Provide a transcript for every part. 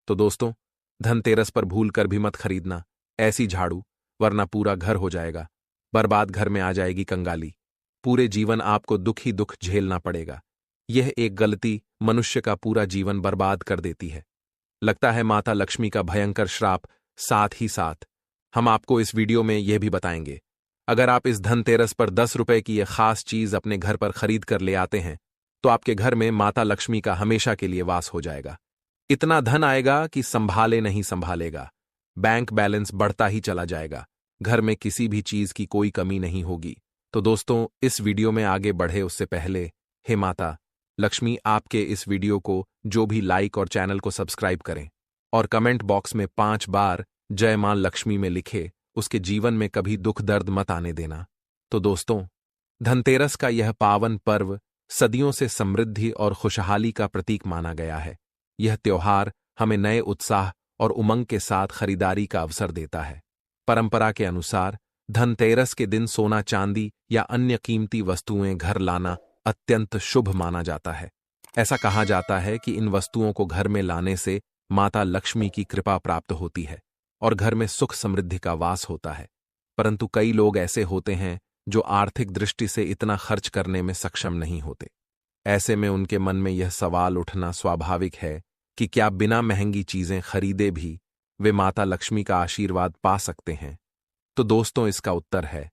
तो दोस्तों, धनतेरस पर भूल कर भी मत खरीदना ऐसी झाड़ू, वरना पूरा घर हो जाएगा बर्बाद। घर में आ जाएगी कंगाली। पूरे जीवन आपको दुख ही दुख झेलना पड़ेगा। यह एक गलती मनुष्य का पूरा जीवन बर्बाद कर देती है। लगता है माता लक्ष्मी का भयंकर श्राप। साथ ही साथ हम आपको इस वीडियो में यह भी बताएंगे, अगर आप इस धनतेरस पर 10 रुपए की यह खास चीज अपने घर पर खरीद कर ले आते हैं तो आपके घर में माता लक्ष्मी का हमेशा के लिए वास हो जाएगा। इतना धन आएगा कि संभाले नहीं संभालेगा। बैंक बैलेंस बढ़ता ही चला जाएगा। घर में किसी भी चीज की कोई कमी नहीं होगी। तो दोस्तों, इस वीडियो में आगे बढ़े उससे पहले, हे माता लक्ष्मी, आपके इस वीडियो को जो भी लाइक और चैनल को सब्सक्राइब करें और कमेंट बॉक्स में 5 बार जय मां लक्ष्मी में लिखे, उसके जीवन में कभी दुख दर्द मत आने देना। तो दोस्तों, धनतेरस का यह पावन पर्व सदियों से समृद्धि और खुशहाली का प्रतीक माना गया है। यह त्योहार हमें नए उत्साह और उमंग के साथ खरीदारी का अवसर देता है। परंपरा के अनुसार धनतेरस के दिन सोना, चांदी या अन्य कीमती वस्तुएं घर लाना अत्यंत शुभ माना जाता है। ऐसा कहा जाता है कि इन वस्तुओं को घर में लाने से माता लक्ष्मी की कृपा प्राप्त होती है और घर में सुख समृद्धि का वास होता है। परंतु कई लोग ऐसे होते हैं जो आर्थिक दृष्टि से इतना खर्च करने में सक्षम नहीं होते। ऐसे में उनके मन में यह सवाल उठना स्वाभाविक है कि क्या बिना महंगी चीजें खरीदे भी वे माता लक्ष्मी का आशीर्वाद पा सकते हैं? तो दोस्तों, इसका उत्तर है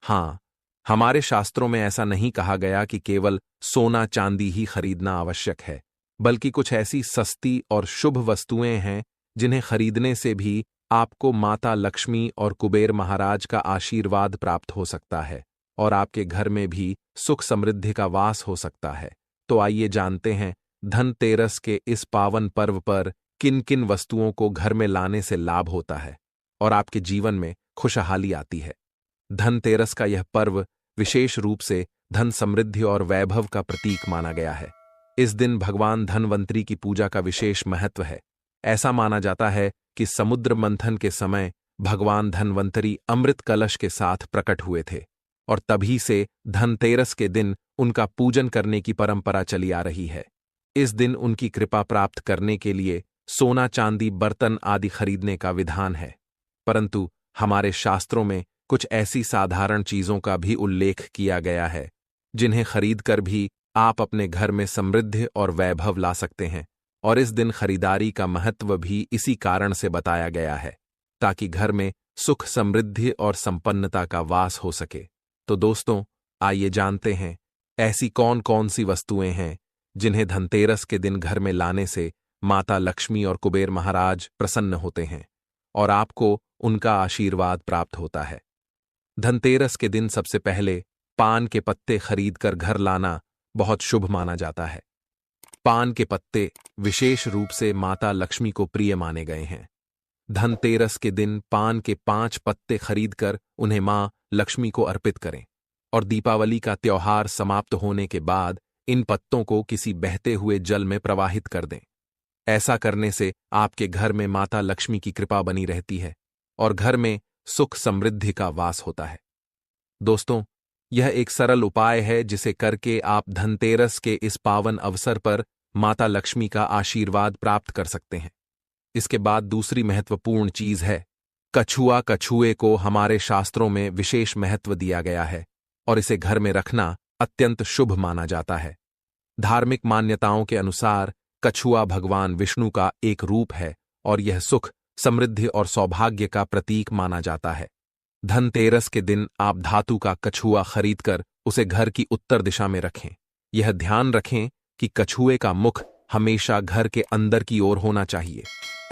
हाँ। हमारे शास्त्रों में ऐसा नहीं कहा गया कि केवल सोना चांदी ही खरीदना आवश्यक है, बल्कि कुछ ऐसी सस्ती और शुभ वस्तुएं हैं जिन्हें खरीदने से भी आपको माता लक्ष्मी और कुबेर महाराज का आशीर्वाद प्राप्त हो सकता है और आपके घर में भी सुख समृद्धि का वास हो सकता है। तो आइए जानते हैं धनतेरस के इस पावन पर्व पर किन किन वस्तुओं को घर में लाने से लाभ होता है और आपके जीवन में खुशहाली आती है। धनतेरस का यह पर्व विशेष रूप से धन समृद्धि और वैभव का प्रतीक माना गया है। इस दिन भगवान धनवंतरी की पूजा का विशेष महत्व है। ऐसा माना जाता है कि समुद्र मंथन के समय भगवान धनवंतरी अमृत कलश के साथ प्रकट हुए थे और तभी से धनतेरस के दिन उनका पूजन करने की परंपरा चली आ रही है। इस दिन उनकी कृपा प्राप्त करने के लिए सोना, चांदी, बर्तन आदि खरीदने का विधान है। परंतु हमारे शास्त्रों में कुछ ऐसी साधारण चीजों का भी उल्लेख किया गया है जिन्हें खरीदकर भी आप अपने घर में समृद्धि और वैभव ला सकते हैं। और इस दिन खरीदारी का महत्व भी इसी कारण से बताया गया है, ताकि घर में सुख, समृद्धि और संपन्नता का वास हो सके। तो दोस्तों, आइए जानते हैं ऐसी कौन कौन सी वस्तुएं हैं जिन्हें धनतेरस के दिन घर में लाने से माता लक्ष्मी और कुबेर महाराज प्रसन्न होते हैं और आपको उनका आशीर्वाद प्राप्त होता है। धनतेरस के दिन सबसे पहले पान के पत्ते खरीदकर घर लाना बहुत शुभ माना जाता है। पान के पत्ते विशेष रूप से माता लक्ष्मी को प्रिय माने गए हैं। धनतेरस के दिन पान के 5 पत्ते खरीदकर उन्हें मां लक्ष्मी को अर्पित करें और दीपावली का त्योहार समाप्त होने के बाद इन पत्तों को किसी बहते हुए जल में प्रवाहित कर दें। ऐसा करने से आपके घर में माता लक्ष्मी की कृपा बनी रहती है और घर में सुख समृद्धि का वास होता है। दोस्तों, यह एक सरल उपाय है जिसे करके आप धनतेरस के इस पावन अवसर पर माता लक्ष्मी का आशीर्वाद प्राप्त कर सकते हैं। इसके बाद दूसरी महत्वपूर्ण चीज है कछुआ। कछुए को हमारे शास्त्रों में विशेष महत्व दिया गया है और इसे घर में रखना अत्यंत शुभ माना जाता है। धार्मिक मान्यताओं के अनुसार कछुआ भगवान विष्णु का एक रूप है और यह सुख, समृद्धि और सौभाग्य का प्रतीक माना जाता है। धनतेरस के दिन आप धातु का कछुआ खरीदकर उसे घर की उत्तर दिशा में रखें। यह ध्यान रखें कि कछुए का मुख हमेशा घर के अंदर की ओर होना चाहिए।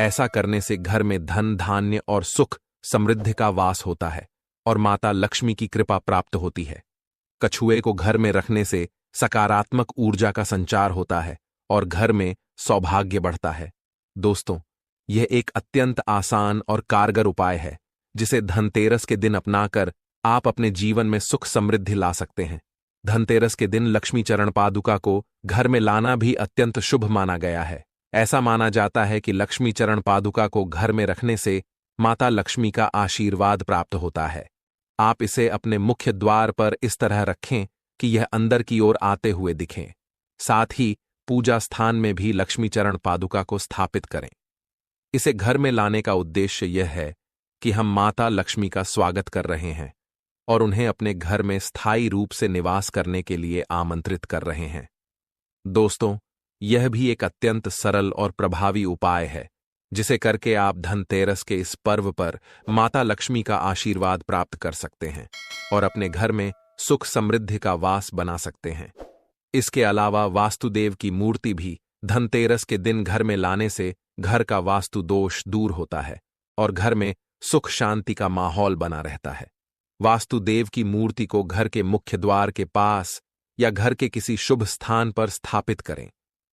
ऐसा करने से घर में धन, धान्य और सुख समृद्धि का वास होता है और माता लक्ष्मी की कृपा प्राप्त होती है। कछुए को घर में रखने से सकारात्मक ऊर्जा का संचार होता है और घर में सौभाग्य बढ़ता है। दोस्तों, यह एक अत्यंत आसान और कारगर उपाय है जिसे धनतेरस के दिन अपनाकर आप अपने जीवन में सुख समृद्धि ला सकते हैं। धनतेरस के दिन लक्ष्मी चरण पादुका को घर में लाना भी अत्यंत शुभ माना गया है। ऐसा माना जाता है कि लक्ष्मी चरण पादुका को घर में रखने से माता लक्ष्मी का आशीर्वाद प्राप्त होता है। आप इसे अपने मुख्य द्वार पर इस तरह रखें कि यह अंदर की ओर आते हुए दिखें। साथ ही पूजा स्थान में भी लक्ष्मी चरण पादुका को स्थापित करें। इसे घर में लाने का उद्देश्य यह है कि हम माता लक्ष्मी का स्वागत कर रहे हैं और उन्हें अपने घर में स्थायी रूप से निवास करने के लिए आमंत्रित कर रहे हैं। दोस्तों, यह भी एक अत्यंत सरल और प्रभावी उपाय है जिसे करके आप धनतेरस के इस पर्व पर माता लक्ष्मी का आशीर्वाद प्राप्त कर सकते हैं और अपने घर में सुख समृद्धि का वास बना सकते हैं। इसके अलावा वास्तुदेव की मूर्ति भी धनतेरस के दिन घर में लाने से घर का वास्तु दोष दूर होता है और घर में सुख शांति का माहौल बना रहता है। वास्तुदेव की मूर्ति को घर के मुख्य द्वार के पास या घर के किसी शुभ स्थान पर स्थापित करें।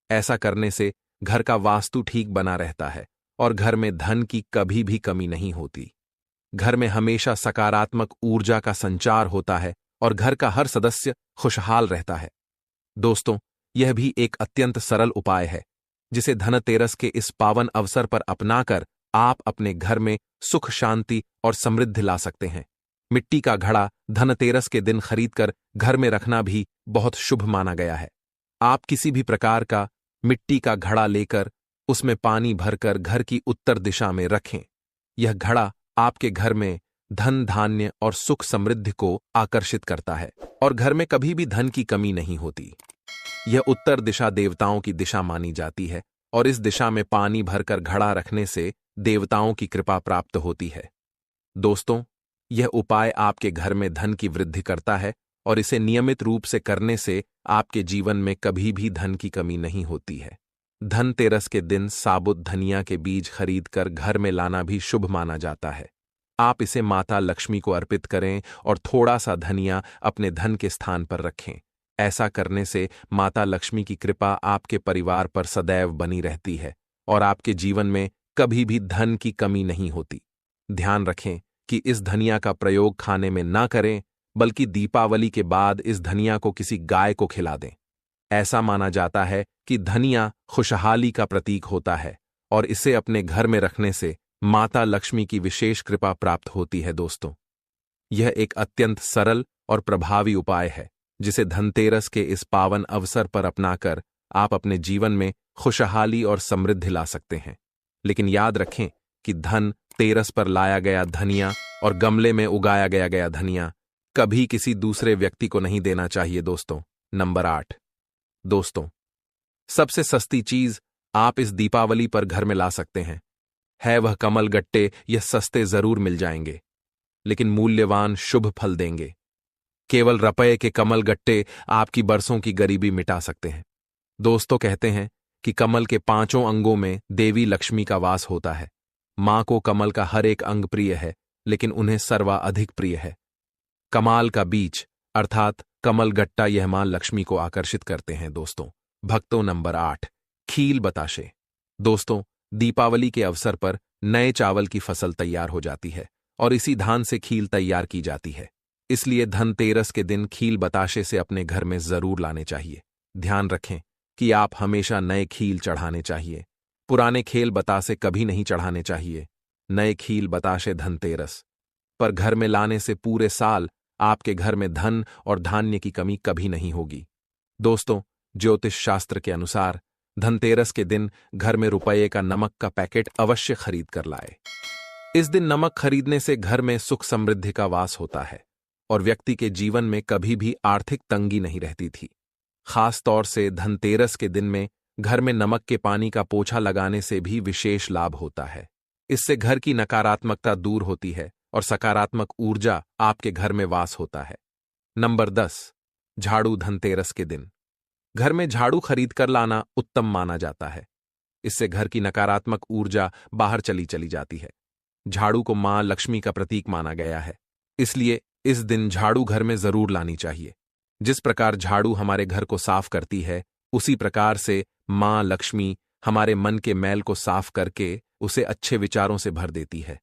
ऐसा करने से घर का वास्तु ठीक बना रहता है और घर में धन की कभी भी कमी नहीं होती। घर में हमेशा सकारात्मक ऊर्जा का संचार होता है और घर का हर सदस्य खुशहाल रहता है। दोस्तों, यह भी एक अत्यंत सरल उपाय है जिसे धनतेरस के इस पावन अवसर पर अपनाकर आप अपने घर में सुख शांति और समृद्धि ला सकते हैं। मिट्टी का घड़ा धनतेरस के दिन खरीदकर घर में रखना भी बहुत शुभ माना गया है। आप किसी भी प्रकार का मिट्टी का घड़ा लेकर उसमें पानी भरकर घर की उत्तर दिशा में रखें। यह घड़ा आपके घर में धन धान्य और सुख समृद्धि को आकर्षित करता है और घर में कभी भी धन की कमी नहीं होती। यह उत्तर दिशा देवताओं की दिशा मानी जाती है और इस दिशा में पानी भरकर घड़ा रखने से देवताओं की कृपा प्राप्त होती है। दोस्तों, यह उपाय आपके घर में धन की वृद्धि करता है और इसे नियमित रूप से करने से आपके जीवन में कभी भी धन की कमी नहीं होती है। धनतेरस के दिन साबुत धनिया के बीज खरीदकर घर में लाना भी शुभ माना जाता है। आप इसे माता लक्ष्मी को अर्पित करें और थोड़ा सा धनिया अपने धन के स्थान पर रखें। ऐसा करने से माता लक्ष्मी की कृपा आपके परिवार पर सदैव बनी रहती है और आपके जीवन में कभी भी धन की कमी नहीं होती। ध्यान रखें कि इस धनिया का प्रयोग खाने में ना करें, बल्कि दीपावली के बाद इस धनिया को किसी गाय को खिला दें। ऐसा माना जाता है कि धनिया खुशहाली का प्रतीक होता है और इसे अपने घर में रखने से माता लक्ष्मी की विशेष कृपा प्राप्त होती है। दोस्तों, यह एक अत्यंत सरल और प्रभावी उपाय है जिसे धनतेरस के इस पावन अवसर पर अपनाकर आप अपने जीवन में खुशहाली और समृद्धि ला सकते हैं। लेकिन याद रखें कि धन तेरस पर लाया गया धनिया और गमले में उगाया गया धनिया कभी किसी दूसरे व्यक्ति को नहीं देना चाहिए। दोस्तों, नंबर 8। दोस्तों, सबसे सस्ती चीज आप इस दीपावली पर घर में ला सकते हैं है वह कमल गट्टे। यह सस्ते जरूर मिल जाएंगे लेकिन मूल्यवान शुभ फल देंगे। केवल रुपये के कमल गट्टे आपकी बरसों की गरीबी मिटा सकते हैं। दोस्तों, कहते हैं कि कमल के 5 अंगों में देवी लक्ष्मी का वास होता है। मां को कमल का हर एक अंग प्रिय है, लेकिन उन्हें सर्वाधिक प्रिय है कमाल का बीज अर्थात कमल गट्टा। यह मां लक्ष्मी को आकर्षित करते हैं। दोस्तों भक्तों, नंबर 8, खील बताशे। दोस्तों, दीपावली के अवसर पर नए चावल की फसल तैयार हो जाती है और इसी धान से खील तैयार की जाती है। इसलिए धनतेरस के दिन खील बताशे से अपने घर में जरूर लाने चाहिए। ध्यान रखें कि आप हमेशा नए खील चढ़ाने चाहिए, पुराने खेल बतासे कभी नहीं चढ़ाने चाहिए। नए खील बताशे धनतेरस पर घर में लाने से पूरे साल आपके घर में धन और धान्य की कमी कभी नहीं होगी। दोस्तों, ज्योतिष शास्त्र के अनुसार धनतेरस के दिन घर में रुपये का नमक का पैकेट अवश्य खरीद कर लाए। इस दिन नमक खरीदने से घर में सुख समृद्धि का वास होता है और व्यक्ति के जीवन में कभी भी आर्थिक तंगी नहीं रहती थी। खास तौर से धनतेरस के दिन में घर में नमक के पानी का पोछा लगाने से भी विशेष लाभ होता है। इससे घर की नकारात्मकता दूर होती है और सकारात्मक ऊर्जा आपके घर में वास होता है। नंबर 10, झाड़ू धनतेरस के दिन घर में झाड़ू खरीद कर लाना उत्तम माना जाता है। इससे घर की नकारात्मक ऊर्जा बाहर चली जाती है। झाड़ू को मां लक्ष्मी का प्रतीक माना गया है, इसलिए इस दिन झाड़ू घर में जरूर लानी चाहिए। जिस प्रकार झाड़ू हमारे घर को साफ करती है, उसी प्रकार से मां लक्ष्मी हमारे मन के मैल को साफ करके उसे अच्छे विचारों से भर देती है,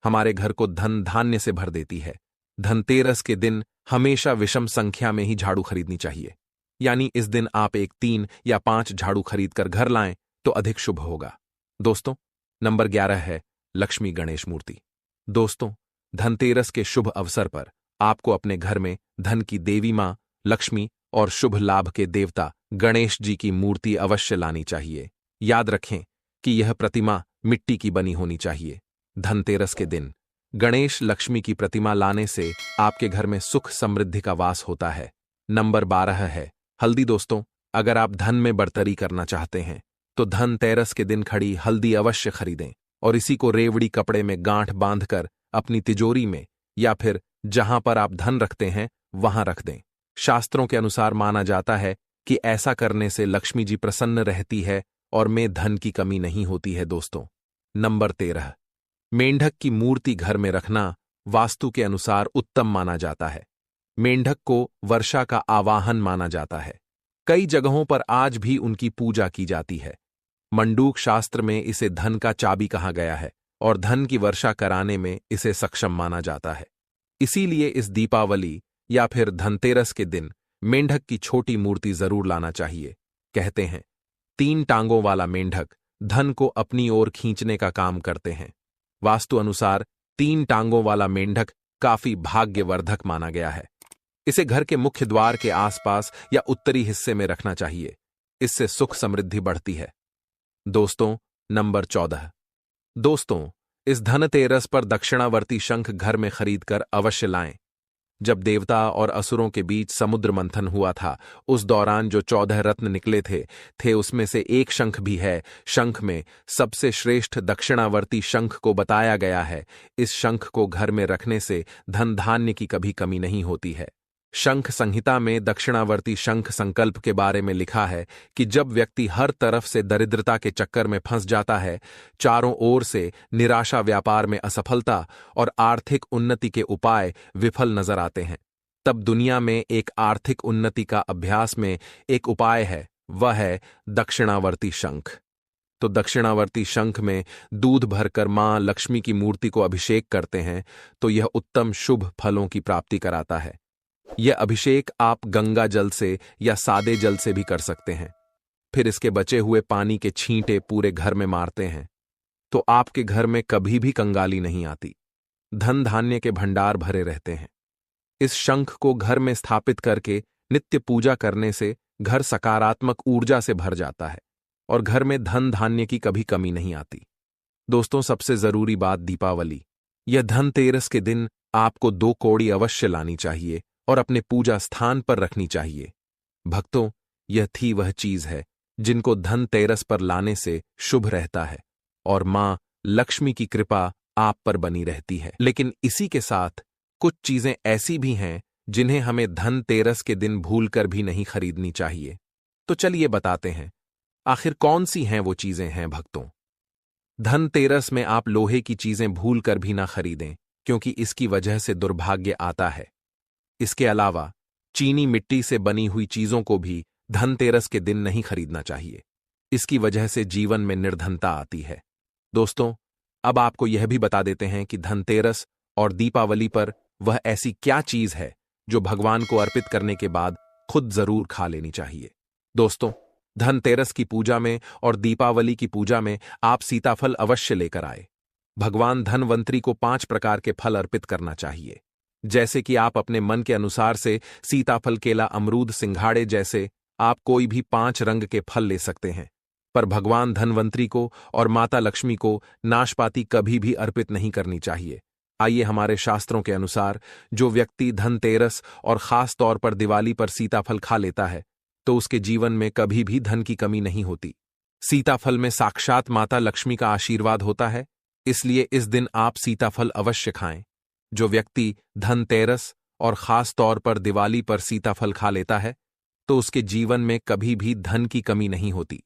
हमारे घर को धन धान्य से भर देती है। धनतेरस के दिन हमेशा विषम संख्या में ही झाड़ू खरीदनी चाहिए, यानी इस दिन आप 1, 3 या 5 झाड़ू खरीदकर घर लाएं तो अधिक शुभ होगा। दोस्तों, नंबर 11 है लक्ष्मी गणेश मूर्ति। दोस्तों, धनतेरस के शुभ अवसर पर आपको अपने घर में धन की देवी मां लक्ष्मी और शुभ लाभ के देवता गणेश जी की मूर्ति अवश्य लानी चाहिए। याद रखें कि यह प्रतिमा मिट्टी की बनी होनी चाहिए। धनतेरस के दिन गणेश लक्ष्मी की प्रतिमा लाने से आपके घर में सुख समृद्धि का वास होता है। नंबर 12 है हल्दी। दोस्तों, अगर आप धन में बढ़तरी करना चाहते हैं तो धनतेरस के दिन खड़ी हल्दी अवश्य खरीदें और इसी को रेवड़ी कपड़े में गांठ बांधकर अपनी तिजोरी में या फिर जहां पर आप धन रखते हैं वहां रख दें। शास्त्रों के अनुसार माना जाता है कि ऐसा करने से लक्ष्मी जी प्रसन्न रहती है और में धन की कमी नहीं होती है। दोस्तों, नंबर 13, मेंढक की मूर्ति घर में रखना वास्तु के अनुसार उत्तम माना जाता है। मेंढक को वर्षा का आवाहन माना जाता है। कई जगहों पर आज भी उनकी पूजा की जाती है। मंडूक शास्त्र में इसे धन का चाबी कहा गया है और धन की वर्षा कराने में इसे सक्षम माना जाता है। इसीलिए इस दीपावली या फिर धनतेरस के दिन मेंढक की छोटी मूर्ति जरूर लाना चाहिए। कहते हैं 3 टांगों वाला मेंढक धन को अपनी ओर खींचने का काम करते हैं। वास्तु अनुसार 3 टांगों वाला मेंढक काफी भाग्यवर्धक माना गया है। इसे घर के मुख्य द्वार के आसपास या उत्तरी हिस्से में रखना चाहिए। इससे सुख समृद्धि बढ़ती है। दोस्तों, नंबर 14। दोस्तों, इस धनतेरस पर दक्षिणावर्ती शंख घर में खरीदकर अवश्य लाएं। जब देवता और असुरों के बीच समुद्र मंथन हुआ था, उस दौरान जो 14 रत्न निकले थे उसमें से एक शंख भी है। शंख में सबसे श्रेष्ठ दक्षिणावर्ती शंख को बताया गया है। इस शंख को घर में रखने से धन धान्य की कभी कमी नहीं होती है। शंख संहिता में दक्षिणावर्ती शंख संकल्प के बारे में लिखा है कि जब व्यक्ति हर तरफ से दरिद्रता के चक्कर में फंस जाता है, चारों ओर से निराशा, व्यापार में असफलता और आर्थिक उन्नति के उपाय विफल नजर आते हैं, तब दुनिया में एक आर्थिक उन्नति का अभ्यास में एक उपाय है, वह है दक्षिणावर्ती शंख। तो दक्षिणावर्ती शंख में दूध भरकर मां लक्ष्मी की मूर्ति को अभिषेक करते हैं तो यह उत्तम शुभ फलों की प्राप्ति कराता है। यह अभिषेक आप गंगा जल से या सादे जल से भी कर सकते हैं। फिर इसके बचे हुए पानी के छींटे पूरे घर में मारते हैं तो आपके घर में कभी भी कंगाली नहीं आती। धन धान्य के भंडार भरे रहते हैं। इस शंख को घर में स्थापित करके नित्य पूजा करने से घर सकारात्मक ऊर्जा से भर जाता है और घर में धन धान्य की कभी कमी नहीं आती। दोस्तों, सबसे जरूरी बात दीपावली। यह धनतेरस के दिन आपको 2 कौड़ी अवश्य लानी चाहिए और अपने पूजा स्थान पर रखनी चाहिए। भक्तों, यह थी वह चीज है जिनको धनतेरस पर लाने से शुभ रहता है और मां लक्ष्मी की कृपा आप पर बनी रहती है। लेकिन इसी के साथ कुछ चीजें ऐसी भी हैं जिन्हें हमें धनतेरस के दिन भूलकर भी नहीं खरीदनी चाहिए। तो चलिए बताते हैं, आखिर कौन सी हैं वो चीजें हैं। भक्तों, धनतेरस में आप लोहे की चीजें भूलकर भी ना खरीदें, क्योंकि इसकी वजह से दुर्भाग्य आता है। इसके अलावा चीनी मिट्टी से बनी हुई चीजों को भी धनतेरस के दिन नहीं खरीदना चाहिए। इसकी वजह से जीवन में निर्धनता आती है। दोस्तों, अब आपको यह भी बता देते हैं कि धनतेरस और दीपावली पर वह ऐसी क्या चीज है जो भगवान को अर्पित करने के बाद खुद जरूर खा लेनी चाहिए। दोस्तों, धनतेरस की पूजा में और दीपावली की पूजा में आप सीताफल अवश्य लेकर आए। भगवान धनवंतरी को 5 प्रकार के फल अर्पित करना चाहिए। जैसे कि आप अपने मन के अनुसार से सीताफल, केला, अमरूद, सिंघाड़े जैसे आप कोई भी 5 रंग के फल ले सकते हैं। पर भगवान धनवंतरी को और माता लक्ष्मी को नाशपाती कभी भी अर्पित नहीं करनी चाहिए। आइए, हमारे शास्त्रों के अनुसार जो व्यक्ति धनतेरस और खास तौर पर दिवाली पर सीताफल खा लेता है तो उसके जीवन में कभी भी धन की कमी नहीं होती। सीताफल में साक्षात माता लक्ष्मी का आशीर्वाद होता है, इसलिए इस दिन आप सीताफल अवश्य खाएं। जो व्यक्ति धनतेरस और खास तौर पर दिवाली पर सीताफल खा लेता है तो उसके जीवन में कभी भी धन की कमी नहीं होती।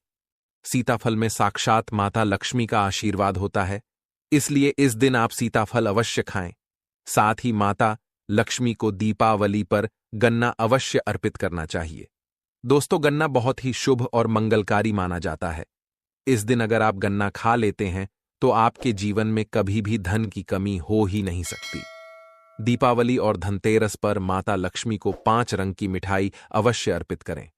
सीताफल में साक्षात माता लक्ष्मी का आशीर्वाद होता है, इसलिए इस दिन आप सीताफल अवश्य खाएं। साथ ही माता लक्ष्मी को दीपावली पर गन्ना अवश्य अर्पित करना चाहिए। दोस्तों, गन्ना बहुत ही शुभ और मंगलकारी माना जाता है। इस दिन अगर आप गन्ना खा लेते हैं तो आपके जीवन में कभी भी धन की कमी हो ही नहीं सकती। दीपावली और धनतेरस पर माता लक्ष्मी को 5 रंग की मिठाई अवश्य अर्पित करें।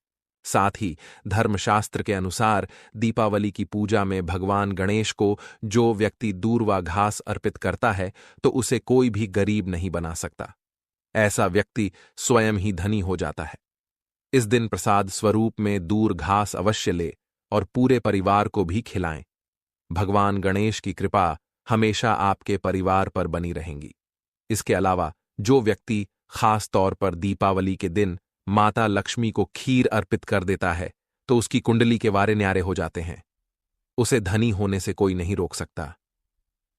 साथ ही धर्मशास्त्र के अनुसार दीपावली की पूजा में भगवान गणेश को जो व्यक्ति दूर्वा घास अर्पित करता है तो उसे कोई भी गरीब नहीं बना सकता। ऐसा व्यक्ति स्वयं ही धनी हो जाता है। इस दिन प्रसाद स्वरूप में दूर घास अवश्य ले और पूरे परिवार को भी खिलाएं। भगवान गणेश की कृपा हमेशा आपके परिवार पर बनी रहेंगी। इसके अलावा जो व्यक्ति खास तौर पर दीपावली के दिन माता लक्ष्मी को खीर अर्पित कर देता है तो उसकी कुंडली के वारे न्यारे हो जाते हैं। उसे धनी होने से कोई नहीं रोक सकता।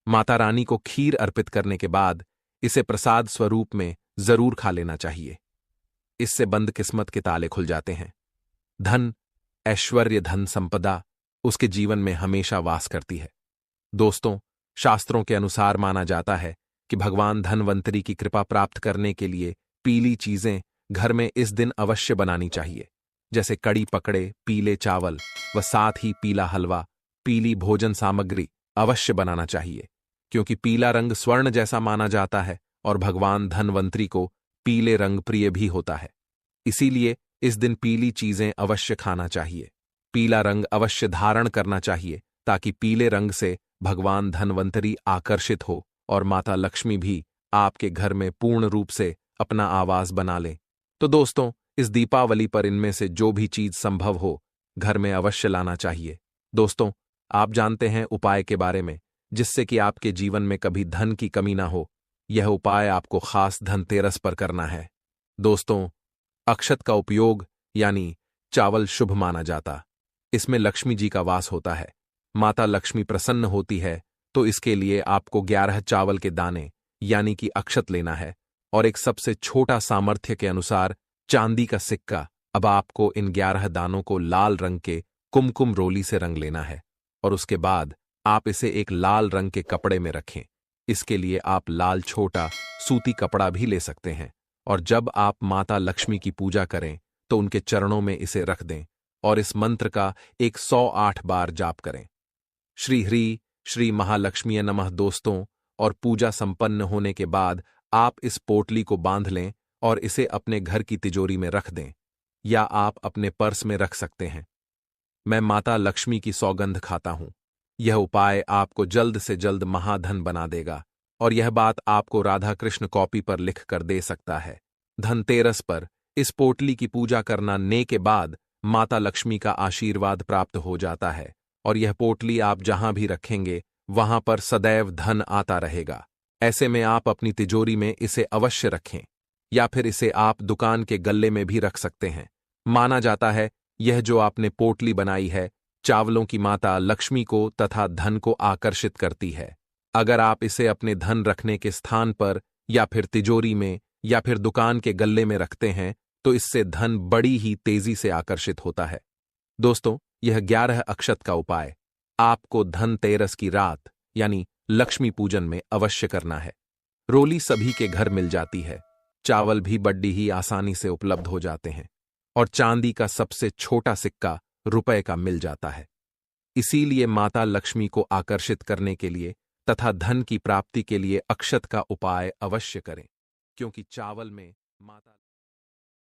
माता रानी को खीर अर्पित करने के बाद इसे प्रसाद स्वरूप में जरूर खा लेना चाहिए। इससे बंद किस्मत के ताले खुल जाते हैं। धन, ऐश्वर्य, धन संपदा उसके जीवन में हमेशा वास करती है। दोस्तों, शास्त्रों के अनुसार माना जाता है कि भगवान धनवंतरी की कृपा प्राप्त करने के लिए पीली चीजें घर में इस दिन अवश्य बनानी चाहिए, जैसे कड़ी पकड़े, पीले चावल व साथ ही पीला हलवा, पीली भोजन सामग्री अवश्य बनाना चाहिए, क्योंकि पीला रंग स्वर्ण जैसा माना जाता है और भगवान धनवंतरी को पीले रंग प्रिय भी होता है। इसीलिए इस दिन पीली चीजें अवश्य खाना चाहिए, पीला रंग अवश्य धारण करना चाहिए, ताकि पीले रंग से भगवान धनवंतरी आकर्षित हो और माता लक्ष्मी भी आपके घर में पूर्ण रूप से अपना आवास बना ले। तो दोस्तों, इस दीपावली पर इनमें से जो भी चीज संभव हो घर में अवश्य लाना चाहिए। दोस्तों, आप जानते हैं उपाय के बारे में, जिससे कि आपके जीवन में कभी धन की कमी ना हो। यह उपाय आपको खास धनतेरस पर करना है। दोस्तों, अक्षत का उपयोग यानी चावल शुभ माना जाता। इसमें लक्ष्मी जी का वास होता है। माता लक्ष्मी प्रसन्न होती है, तो इसके लिए आपको 11 चावल के दाने यानी कि अक्षत लेना है और एक सबसे छोटा सामर्थ्य के अनुसार चांदी का सिक्का। अब आपको इन 11 दानों को लाल रंग के कुमकुम रोली से रंग लेना है और उसके बाद आप इसे एक लाल रंग के कपड़े में रखें। इसके लिए आप लाल छोटा सूती कपड़ा भी ले सकते हैं और जब आप माता लक्ष्मी की पूजा करें तो उनके चरणों में इसे रख दें और इस मंत्र का 108 बार जाप करें। श्री हरि श्री महालक्ष्मी नमः। दोस्तों, और पूजा संपन्न होने के बाद आप इस पोटली को बांध लें और इसे अपने घर की तिजोरी में रख दें या आप अपने पर्स में रख सकते हैं। मैं माता लक्ष्मी की सौगंध खाता हूं, यह उपाय आपको जल्द से जल्द महाधन बना देगा और यह बात आपको राधा कृष्ण कॉपी पर लिख कर दे सकता है। धनतेरस पर इस पोटली की पूजा करने के बाद माता लक्ष्मी का आशीर्वाद प्राप्त हो जाता है और यह पोटली आप जहां भी रखेंगे वहां पर सदैव धन आता रहेगा। ऐसे में आप अपनी तिजोरी में इसे अवश्य रखें या फिर इसे आप दुकान के गल्ले में भी रख सकते हैं। माना जाता है यह जो आपने पोटली बनाई है चावलों की माता लक्ष्मी को तथा धन को आकर्षित करती है। अगर आप इसे अपने धन रखने के स्थान पर या फिर तिजोरी में या फिर दुकान के गल्ले में रखते हैं तो इससे धन बड़ी ही तेजी से आकर्षित होता है। दोस्तों, यह 11 अक्षत का उपाय आपको धनतेरस की रात यानी लक्ष्मी पूजन में अवश्य करना है। रोली सभी के घर मिल जाती है, चावल भी बड्डी ही आसानी से उपलब्ध हो जाते हैं और चांदी का सबसे छोटा सिक्का रुपए का मिल जाता है। इसीलिए माता लक्ष्मी को आकर्षित करने के लिए तथा धन की प्राप्ति के लिए अक्षत का उपाय अवश्य करें, क्योंकि चावल में माता